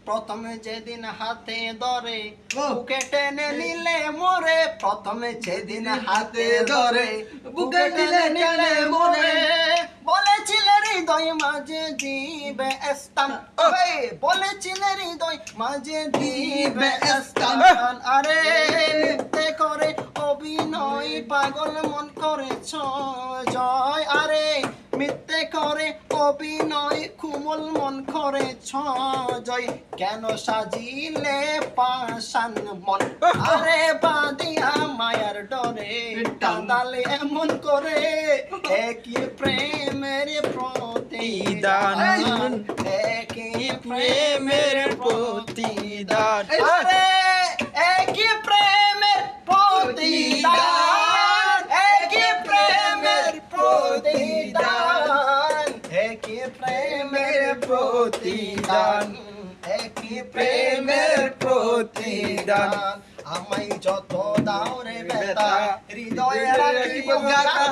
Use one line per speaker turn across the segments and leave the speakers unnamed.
প্রথমে যেদিন হাতে ধরে বুকে টেনে নিলে মোরে, প্রথমে যেদিন হাতে ধরে বুকে টেনে নিলে মোরে, বলেছিলে হৃদয় মাঝে দিবে স্থান, বলেছিলে হৃদয় মাঝে দিবে স্থান। আরে মিথ্যে করে অভিনয় পাগল মন করেছ জয়, আরে মিথ্যে করে অভিনয় কুমল মন করেছ জয়, কেন সাজিলে পাষাণ মন, আরে বাঁধিয়া মায়ার ডরে কাঁদালে এমন করে, একই প্রেমের প্রতিদান, একই প্রেমের প্রতিদান, আরে একই প্রেমের প্রতিদান, একই প্রেমের প্রতিদান, একই প্রেমের প্রতিদান, একই প্রেমের প্রতিদান। আমায় যত দাও রে ব্যথা হৃদয়ে রাখিব গাথা,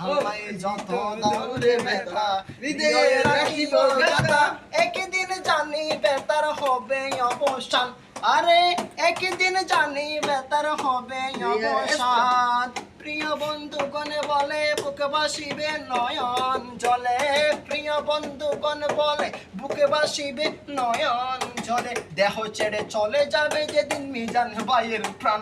আমায় যত দাও রে ব্যথা হৃদয়ে রাখিব গাথা, একদিন জানি ব্যথার হবে অবসান, আরে একদিন জানি ব্যথার হবে অবসান। প্রিয় বন্ধুগণ বলে বুকে বাসিবে নয়ন জলে, প্রিয় বন্ধুগণ বলে বুকে বাসিবে নয়ন জলে, দেহ ছেড়ে চলে যাবে যেদিন মিজান ভাইয়ের প্রাণ।